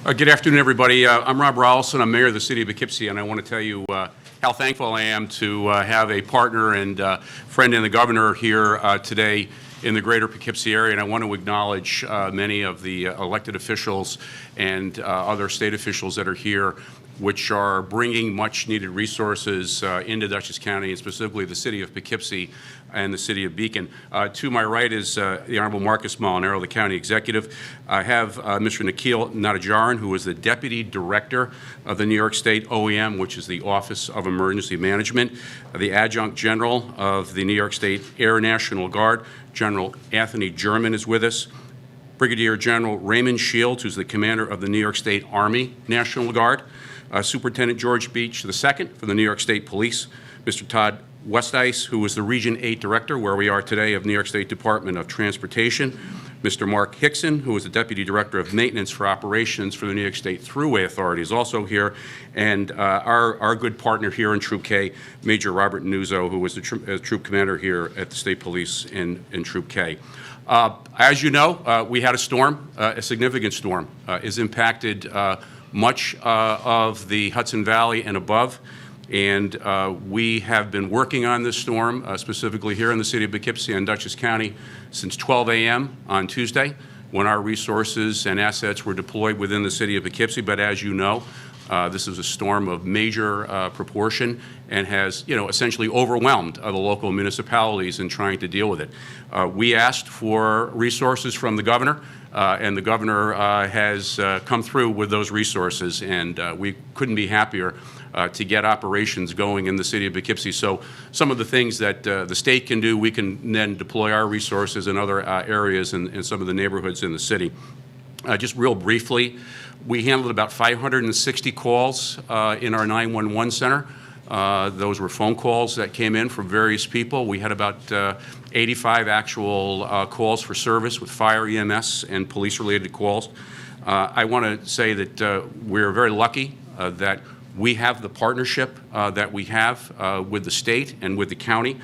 Good afternoon, everybody. I'm Rob Rolison. I'm mayor of the city of Poughkeepsie, and I want to tell you how thankful I am to have a partner and friend in the governor here today in the greater Poughkeepsie area. And I want to acknowledge many of the elected officials and other state officials that are here, which are bringing much-needed resources into Dutchess County, and specifically the city of Poughkeepsie and the city of Beacon. To my right is the Honorable Marcus Molinaro, the county executive. I have Mr. Nikhil Nadajaran, who is the deputy director of the New York State OEM, which is the Office of Emergency Management, the adjunct general of the New York State Air National Guard, General Anthony German, is with us. Brigadier General Raymond Shields, who's the commander of the New York State Army National Guard, Superintendent George Beach II for the New York State Police, Mr. Todd Westice, who is the Region 8 Director, where we are today, of New York State Department of Transportation, Mr. Mark Hickson, who is the Deputy Director of Maintenance for Operations for the New York State Thruway Authority, is also here, and our good partner here in Troop K, Major Robert Nuzzo, who was the Troop Commander here at the State Police in Troop K. As you know, we had a storm, a significant storm, has impacted much of the Hudson Valley and above, and we have been working on this storm, specifically here in the city of Poughkeepsie and Dutchess County, since 12 a.m. on Tuesday, when our resources and assets were deployed within the city of Poughkeepsie. But as you know, this is a storm of major proportion and has, essentially overwhelmed the local municipalities in trying to deal with it. We asked for resources from the governor, and the governor has come through with those resources, and we couldn't be happier to get operations going in the city of Poughkeepsie. So some of the things that the state can do, we can then deploy our resources in other areas in some of the neighborhoods in the city. Just real briefly, we handled about 560 calls in our 911 center. Those were phone calls that came in from various people. We had about 85 actual calls for service with fire, EMS, and police-related calls. I want to say that we're very lucky that we have the partnership that we have with the state and with the county.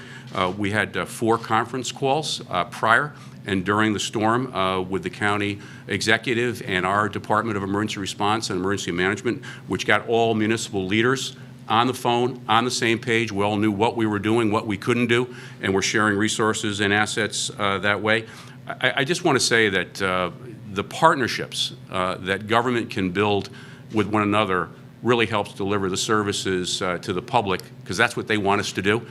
We had 4 conference calls prior and during the storm with the county executive and our Department of Emergency Response and Emergency Management, which got all municipal leaders on the phone, on the same page. We all knew what we were doing, what we couldn't do, and we're sharing resources and assets that way. I just want to say that the partnerships that government can build with one another really helps deliver the services to the public, because that's what they want us to do.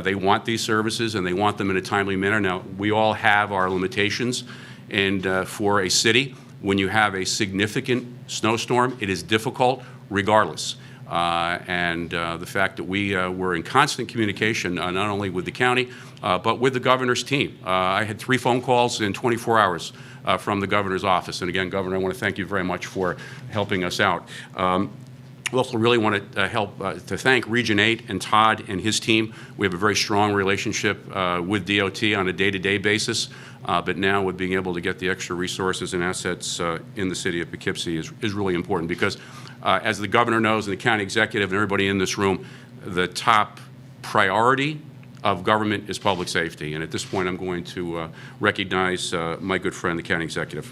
They want these services, and they want them in a timely manner. Now, we all have our limitations, and for a city, when you have a significant snowstorm, it is difficult regardless. The fact that we were in constant communication, not only with the county, but with the governor's team. I had 3 phone calls in 24 hours from the governor's office. And again, Governor, I want to thank you very much for helping us out. We also really want to to thank Region 8 and Todd and his team. We have a very strong relationship with DOT on a day-to-day basis, but now with being able to get the extra resources and assets in the city of Poughkeepsie is really important, because as the governor knows, and the county executive and everybody in this room, the top priority of government is public safety. And at this point, I'm going to recognize my good friend, the county executive.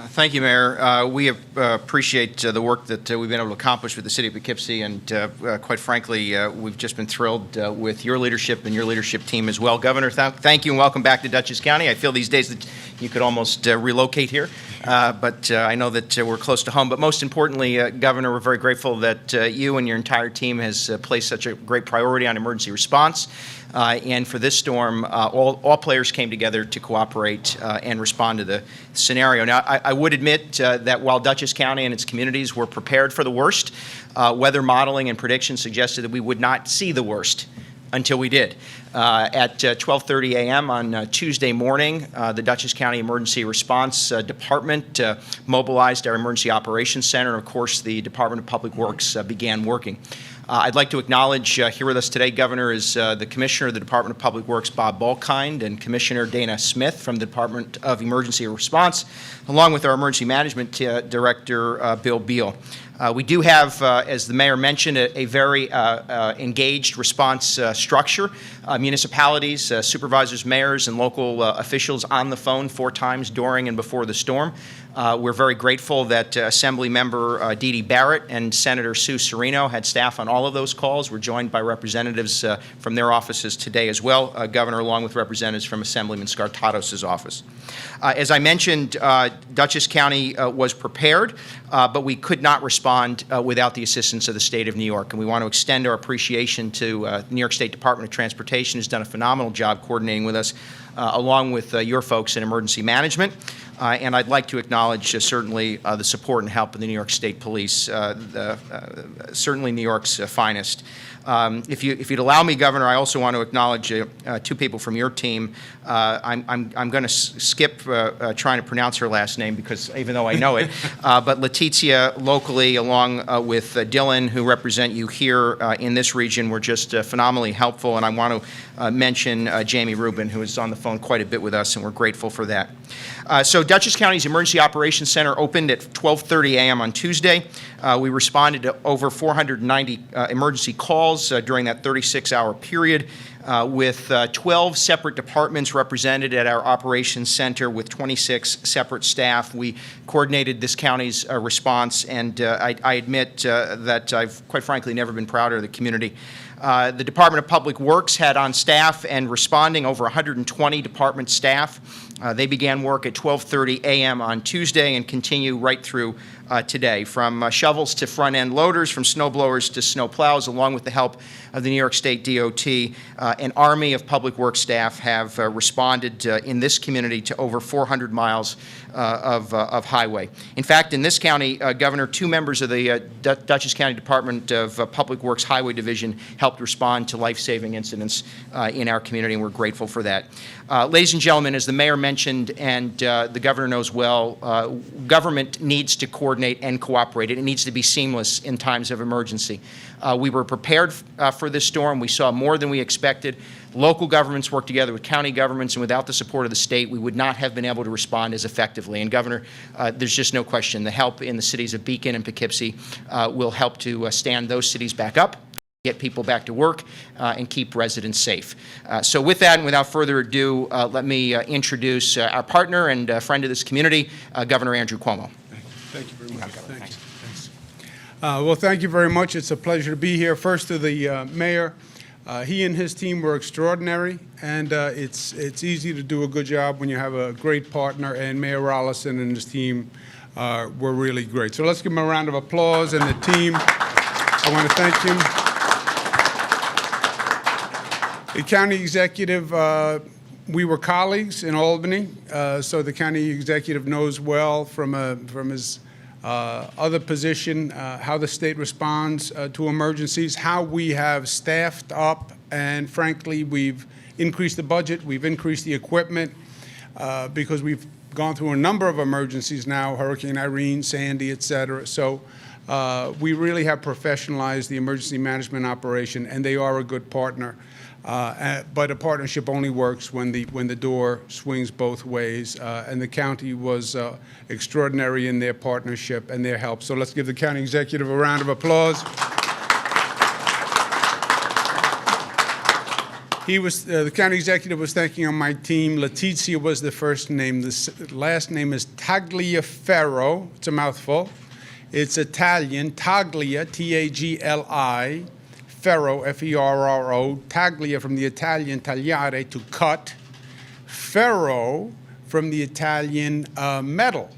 Thank you, Mayor. We appreciate the work that we've been able to accomplish with the city of Poughkeepsie, and quite frankly, we've just been thrilled with your leadership and your leadership team as well. Governor, thank you and welcome back to Dutchess County. I feel these days that you could almost relocate here, but I know that we're close to home. But most importantly, Governor, we're very grateful that you and your entire team has placed such a great priority on emergency response. And for this storm, all players came together to cooperate and respond to the scenario. Now, I would admit that while Dutchess County and its communities were prepared for the worst, weather modeling and predictions suggested that we would not see the worst until we did. At 12:30 a.m. on Tuesday morning, the Dutchess County Emergency Response Department mobilized our Emergency Operations Center, and of course the Department of Public Works began working. I'd like to acknowledge here with us today, Governor, is the Commissioner of the Department of Public Works, Bob Balkind, and Commissioner Dana Smith from the Department of Emergency Response, along with our Emergency Management Director, Bill Beal. We do have, as the Mayor mentioned, a very engaged response structure. Municipalities, supervisors, mayors, and local officials on the phone 4 times during and before the storm. We're very grateful that Assembly Member Dee Dee Barrett and Senator Sue Serino had staff on all of those calls. We're joined by representatives from their offices today as well, Governor, along with representatives from Assemblyman Skartatos' office. As I mentioned, Dutchess County was prepared, but we could not respond without the assistance of the state of New York. And we want to extend our appreciation to New York State Department of Transportation, who's done a phenomenal job coordinating with us, along with your folks in emergency management. And I'd like to acknowledge certainly the support and help of the New York State Police, certainly New York's finest. If you'd allow me, Governor, I also want to acknowledge two people from your team. I'm going to skip trying to pronounce her last name because even though I know it, but Letizia locally, along with Dylan, who represent you here in this region, were just phenomenally helpful. And I want to mention Jamie Rubin, who is on the phone quite a bit with us, and we're grateful for that. So Dutchess County's Emergency Operations Center opened at 12:30 a.m. on Tuesday. We responded to over 490 emergency calls during that 36-hour period, with 12 separate departments represented at our operations center with 26 separate staff. We coordinated this county's response, and I admit that I've, quite frankly, never been prouder of the community. The Department of Public Works had on staff and responding over 120 department staff. They began work at 12:30 a.m. on Tuesday and continue right through today, from shovels to front-end loaders, from snow blowers to snow plows, along with the help of the New York State DOT. An army of public works staff have responded in this community to over 400 miles of highway. In fact, in this county, Governor, two members of the Dutchess County Department of Public Works Highway Division helped respond to life-saving incidents in our community, and we're grateful for that. Ladies and gentlemen, as the mayor mentioned, and the governor knows well, government needs to coordinate and cooperate. It needs to be seamless in times of emergency. We were prepared for this storm. We saw more than we expected. Local governments worked together with county governments, and without the support of the state, we would not have been able to respond as effectively. And Governor, there's just no question, the help in the cities of Beacon and Poughkeepsie will help to stand those cities back up, get people back to work, and keep residents safe. So with that, and without further ado, let me introduce our partner and friend of this community, Governor Andrew Cuomo. Thank you very much. Thank you. Thanks. Well, thank you very much. It's a pleasure to be here. First to the mayor. He and his team were extraordinary, and it's easy to do a good job when you have a great partner, and Mayor Rollison and his team were really great. So let's give him a round of applause, and the team, I want to thank him. The county executive, we were colleagues in Albany, so the county executive knows well from his other position how the state responds to emergencies, how we have staffed up, and frankly, we've increased the budget, we've increased the equipment, because we've gone through a number of emergencies now, Hurricane Irene, Sandy, et cetera. So we really have professionalized the emergency management operation, and they are a good partner. But a partnership only works when the door swings both ways, and the county was extraordinary in their partnership and their help. So let's give the county executive a round of applause. The county executive was thanking on my team. Letizia was the first name. The last name is Tagliaferro. It's a mouthful. It's Italian. Taglia, T-A-G-L-I. Ferro, F-E-R-R-O, taglia from the Italian tagliare, to cut. Ferro from the Italian metal,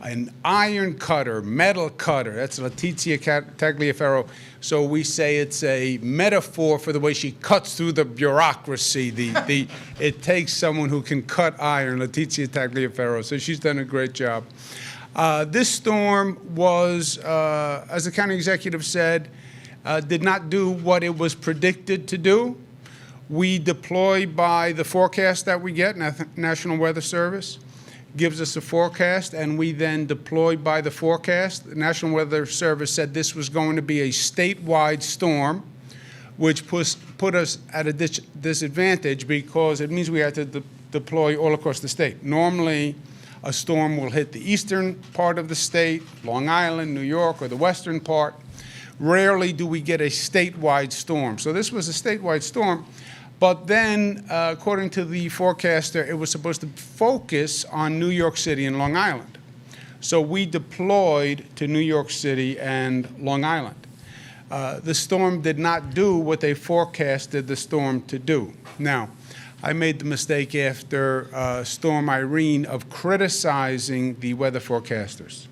an iron cutter, metal cutter. That's Letizia Tagliaferro. So we say it's a metaphor for the way she cuts through the bureaucracy. It takes someone who can cut iron, Letizia Tagliaferro. So she's done a great job. This storm was, as the county executive said, did not do what it was predicted to do. We deploy by the forecast that we get. National Weather Service gives us a forecast, and we then deploy by the forecast. The National Weather Service said this was going to be a statewide storm, which put us at a disadvantage because it means we had to deploy all across the state. Normally, a storm will hit the eastern part of the state, Long Island, New York, or the western part. Rarely do we get a statewide storm. So this was a statewide storm, but then, according to the forecaster, it was supposed to focus on New York City and Long Island. So we deployed to New York City and Long Island. The storm did not do what they forecasted the storm to do. Now, I made the mistake after Storm Irene of criticizing the weather forecasters.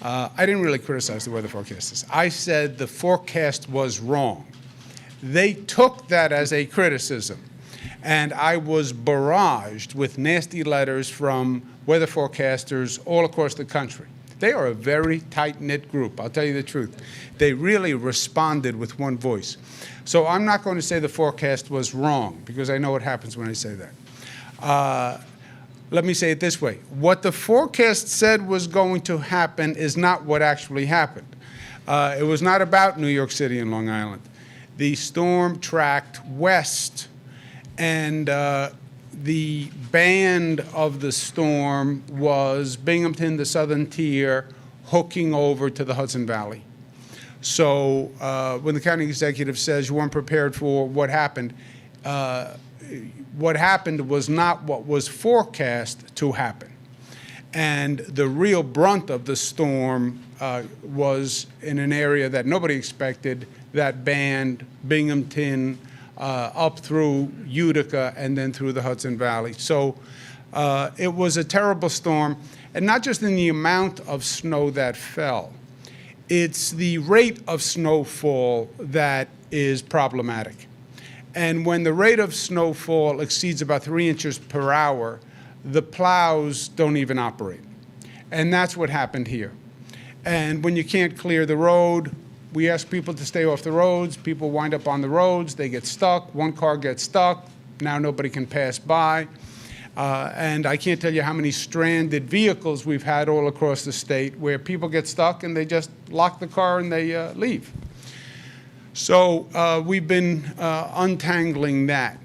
I didn't really criticize the weather forecasters. I said the forecast was wrong. They took that as a criticism, and I was barraged with nasty letters from weather forecasters all across the country. They are a very tight-knit group, I'll tell you the truth. They really responded with one voice. So I'm not going to say the forecast was wrong, because I know what happens when I say that. Let me say it this way. What the forecast said was going to happen is not what actually happened. It was not about New York City and Long Island. The storm tracked west, and the band of the storm was Binghamton, the southern tier, hooking over to the Hudson Valley. So when the county executive says you weren't prepared for what happened was not what was forecast to happen. And the real brunt of the storm was in an area that nobody expected, that band, Binghamton, up through Utica, and then through the Hudson Valley. So it was a terrible storm, and not just in the amount of snow that fell. It's the rate of snowfall that is problematic. And when the rate of snowfall exceeds about 3 inches per hour, the plows don't even operate. And that's what happened here. And when you can't clear the road, we ask people to stay off the roads. People wind up on the roads. They get stuck. One car gets stuck. Now nobody can pass by. And I can't tell you how many stranded vehicles we've had all across the state where people get stuck and they just lock the car and they leave. So we've been untangling that.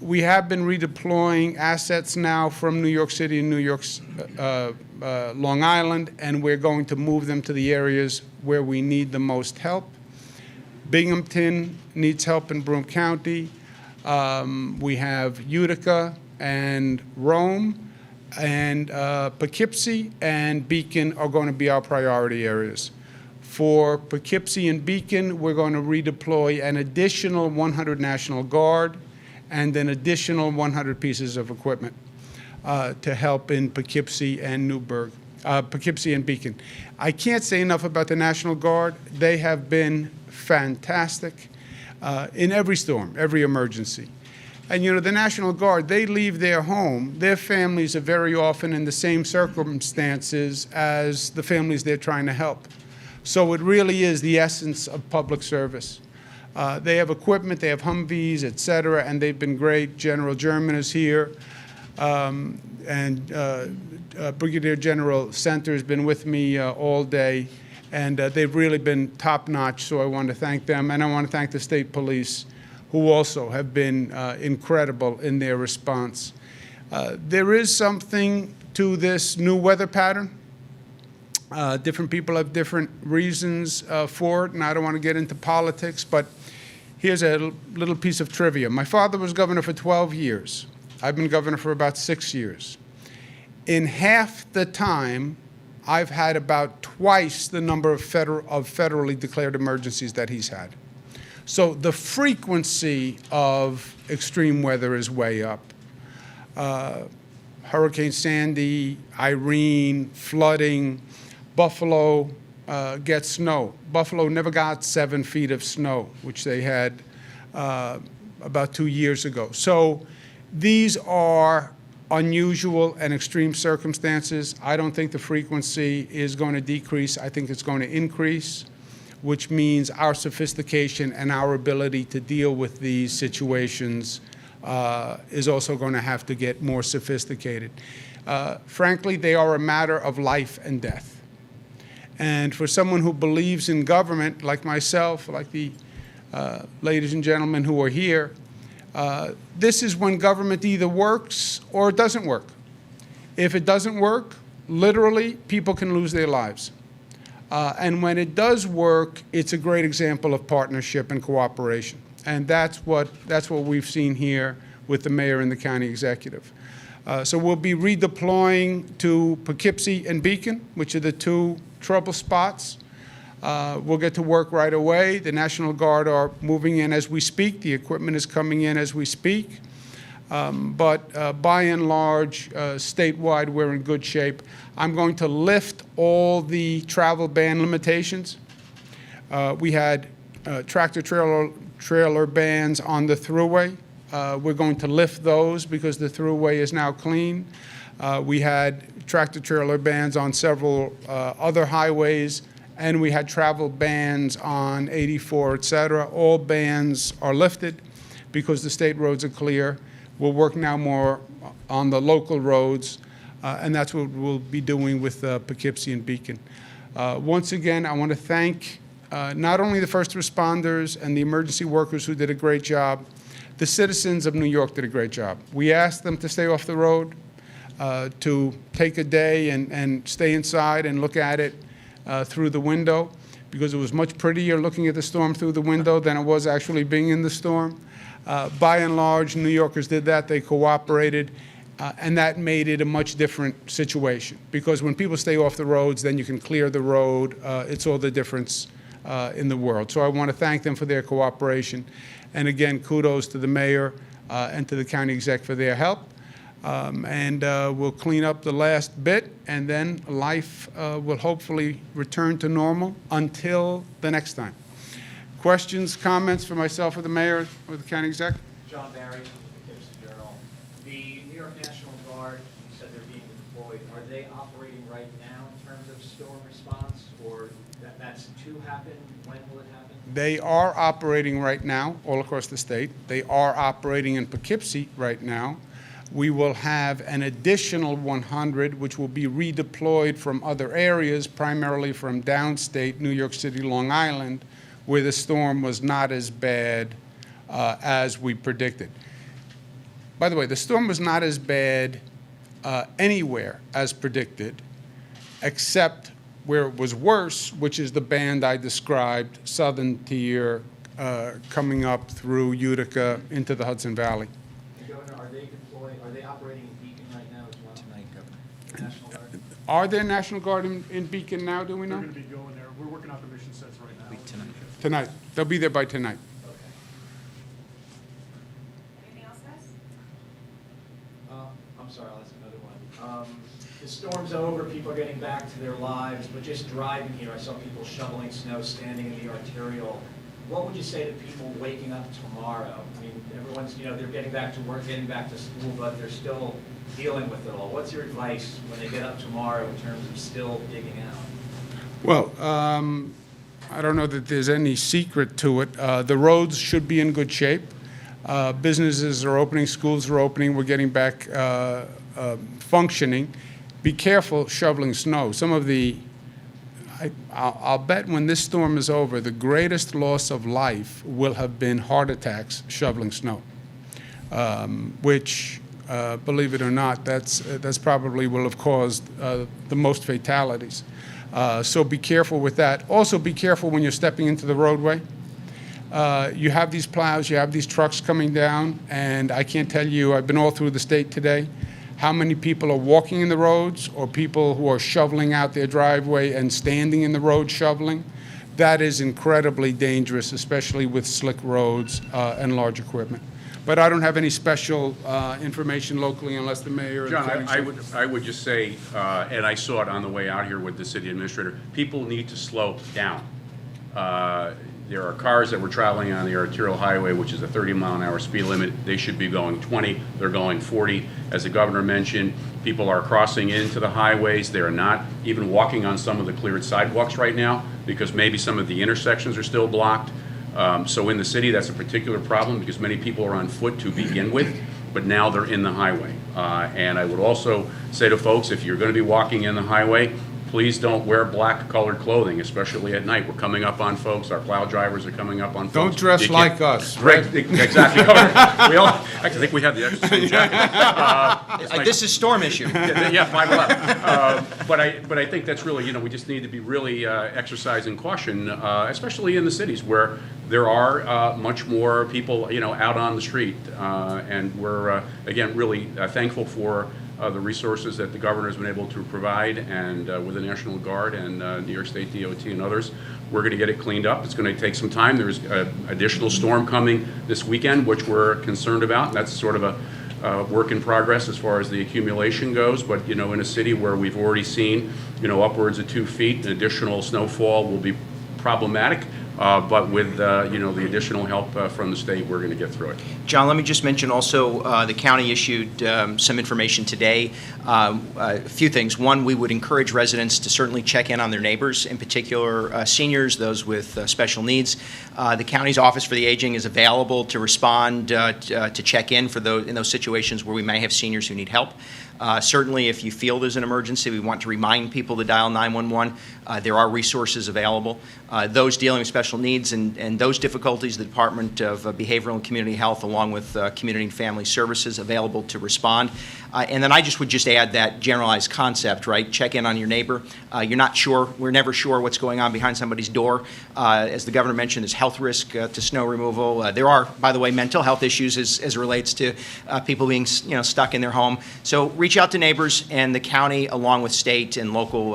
We have been redeploying assets now from New York City and Long Island, and we're going to move them to the areas where we need the most help. Binghamton needs help in Broome County. We have Utica and Rome, and Poughkeepsie and Beacon are going to be our priority areas. For Poughkeepsie and Beacon, we're going to redeploy an additional 100 National Guard and an additional 100 pieces of equipment to help in Poughkeepsie and Poughkeepsie and Beacon. I can't say enough about the National Guard. They have been fantastic in every storm, every emergency. And you know, the National Guard, they leave their home. Their families are very often in the same circumstances as the families they're trying to help. So it really is the essence of public service. They have equipment, they have Humvees, et cetera, and they've been great. General German is here, and Brigadier General Center has been with me all day, and they've really been top-notch, so I want to thank them. And I want to thank the state police, who also have been incredible in their response. There is something to this new weather pattern. Different people have different reasons for it, and I don't want to get into politics, but here's a little piece of trivia. My father was governor for 12 years. I've been governor for about 6 years. In half the time, I've had about twice the number of federally declared emergencies that he's had. So the frequency of extreme weather is way up. Hurricane Sandy, Irene, flooding. Buffalo gets snow. Buffalo never got 7 feet of snow, which they had about 2 years ago. So these are unusual and extreme circumstances. I don't think the frequency is going to decrease. I think it's going to increase, which means our sophistication and our ability to deal with these situations is also going to have to get more sophisticated. Frankly, they are a matter of life and death. And for someone who believes in government, like myself, like the ladies and gentlemen who are here, this is when government either works or it doesn't work. If it doesn't work, literally, people can lose their lives. And when it does work, it's a great example of partnership and cooperation. And that's what we've seen here with the mayor and the county executive. So we'll be redeploying to Poughkeepsie and Beacon, which are the two trouble spots. We'll get to work right away. The National Guard are moving in as we speak. The equipment is coming in as we speak. But by and large, statewide, we're in good shape. I'm going to lift all the travel ban limitations. We had tractor-trailer bans on the thruway. We're going to lift those because the thruway is now clean. We had tractor-trailer bans on several other highways, and we had travel bans on 84, et cetera. All bans are lifted because the state roads are clear. We'll work now more on the local roads, and that's what we'll be doing with Poughkeepsie and Beacon. Once again, I want to thank not only the first responders and the emergency workers who did a great job, the citizens of New York did a great job. We asked them to stay off the road, to take a day and stay inside and look at it through the window, because it was much prettier looking at the storm through the window than it was actually being in the storm. By and large, New Yorkers did that. They cooperated, and that made it a much different situation, because when people stay off the roads, then you can clear the road. It's all the difference in the world. So I want to thank them for their cooperation. And again, kudos to the mayor and to the county exec for their help. And we'll clean up the last bit, and then life will hopefully return to normal until the next time. Questions, comments for myself or the mayor or the county exec? John Barry from the Poughkeepsie Journal. The New York National Guard, you said they're being deployed. Are they operating right now in terms of storm response, or that's to happen? When will it happen? They are operating right now all across the state. They are operating in Poughkeepsie right now. We will have an additional 100, which will be redeployed from other areas, primarily from downstate New York City, Long Island, where the storm was not as bad as we predicted. By the way, the storm was not as bad anywhere as predicted, except where it was worse, which is the band I described, southern tier, coming up through Utica into the Hudson Valley. Governor, are they operating in Beacon right now as well? Tonight, Governor. National Guard? Are there National Guard in Beacon now, do we know? They're going to be going there. We're working out the mission sets right now. Tonight. They'll be there by tonight. Okay. Anything else, guys? I'm sorry, I'll ask another one. The storm's over, people are getting back to their lives, but just driving here, I saw people shoveling snow, standing in the arterial. What would you say to people waking up tomorrow? I mean, everyone's, they're getting back to work, getting back to school, but they're still dealing with it all. What's your advice when they get up tomorrow in terms of still digging out? Well, I don't know that there's any secret to it. The roads should be in good shape. Businesses are opening, schools are opening, we're getting back functioning. Be careful shoveling snow. Some of the, I'll bet when this storm is over, the greatest loss of life will have been heart attacks shoveling snow, which, believe it or not, that's probably will have caused the most fatalities. So be careful with that. Also be careful when you're stepping into the roadway. You have these plows, you have these trucks coming down, and I can't tell you, I've been all through the state today, how many people are walking in the roads or people who are shoveling out their driveway and standing in the road shoveling. That is incredibly dangerous, especially with slick roads and large equipment. But I don't have any special information locally unless the mayor. and the John, county I would just say, and I saw it on the way out here with the city administrator, people need to slow down. There are cars that were traveling on the arterial highway, which is a 30-mile-an-hour speed limit. They should be going 20. They're going 40. As the governor mentioned, people are crossing into the highways. They are not even walking on some of the cleared sidewalks right now because maybe some of the intersections are still blocked. So in the city, that's a particular problem because many people are on foot to begin with, but now they're in the highway. And I would also say to folks, if you're going to be walking in the highway, please don't wear black-colored clothing, especially at night. We're coming up on folks. Our plow drivers are coming up on folks. Don't dress You can't- like us. Right, exactly. We all, actually, I think we have the extra jacket. This is storm issue. Yeah, 511. But I think that's really, we just need to be really exercising caution, especially in the cities where there are much more people, out on the street. And we're, again, really thankful for the resources that the governor has been able to provide, and with the National Guard and New York State DOT and others, we're going to get it cleaned up. It's going to take some time. There's an additional storm coming this weekend, which we're concerned about, and that's sort of a work in progress as far as the accumulation goes. But, in a city where we've already seen, upwards of 2 feet, an additional snowfall will be problematic. But with, the additional help from the state, we're going to get through it. John, let me just mention also the county issued some information today. A few things. One, we would encourage residents to certainly check in on their neighbors, in particular seniors, those with special needs. The county's Office for the Aging is available to respond, to check in for in those situations where we may have seniors who need help. Certainly, if you feel there's an emergency, we want to remind people to dial 911. There are resources available. Those dealing with special needs and those difficulties, the Department of Behavioral and Community Health, along with Community and Family Services, available to respond. And then I would just add that generalized concept, right? Check in on your neighbor. You're not sure. We're never sure what's going on behind somebody's door. As the governor mentioned, there's health risk to snow removal. There are, by the way, mental health issues as it relates to people being, stuck in their home. So reach out to neighbors, and the county, along with state and local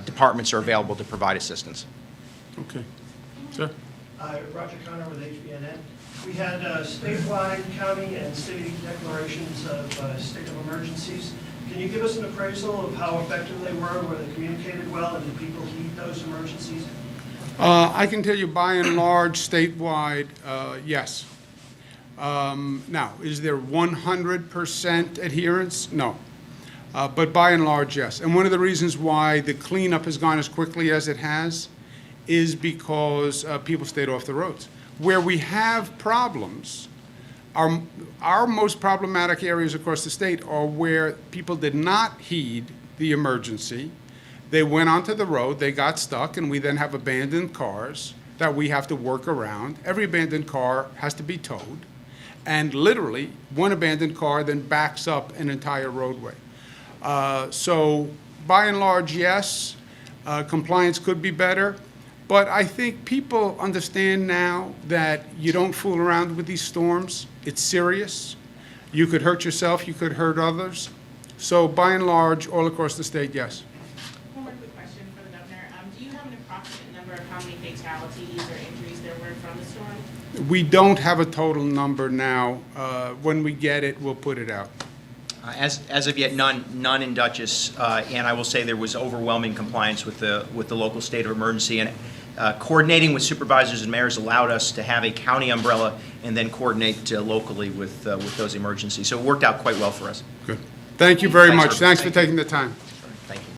departments, are available to provide assistance. Okay. Sir? Roger Connor with HBNN. We had statewide, county, and city declarations of state of emergencies. Can you give us an appraisal of how effective they were they communicated well, and did people heed those emergencies? I can tell you by and large, statewide, yes. Now, is there 100% adherence? No. But by and large, yes. And one of the reasons why the cleanup has gone as quickly as it has is because people stayed off the roads. Where we have problems, our most problematic areas across the state are where people did not heed the emergency. They went onto the road, they got stuck, and we then have abandoned cars that we have to work around. Every abandoned car has to be towed, and literally one abandoned car then backs up an entire roadway. So by and large, yes, compliance could be better. But I think people understand now that you don't fool around with these storms. It's serious. You could hurt yourself, you could hurt others. So by and large, all across the state, yes. One more quick question for the governor. Do you have an approximate number of how many fatalities or injuries there were from the storm? We don't have a total number now. When we get it, we'll put it out. As of yet, none in Dutchess, and I will say there was overwhelming compliance with the local state of emergency, and coordinating with supervisors and mayors allowed us to have a county umbrella and then coordinate locally with those emergencies. So it worked out quite well for us. Good. Thank you very Thanks, much. sir. Thanks for Thank you. taking the time.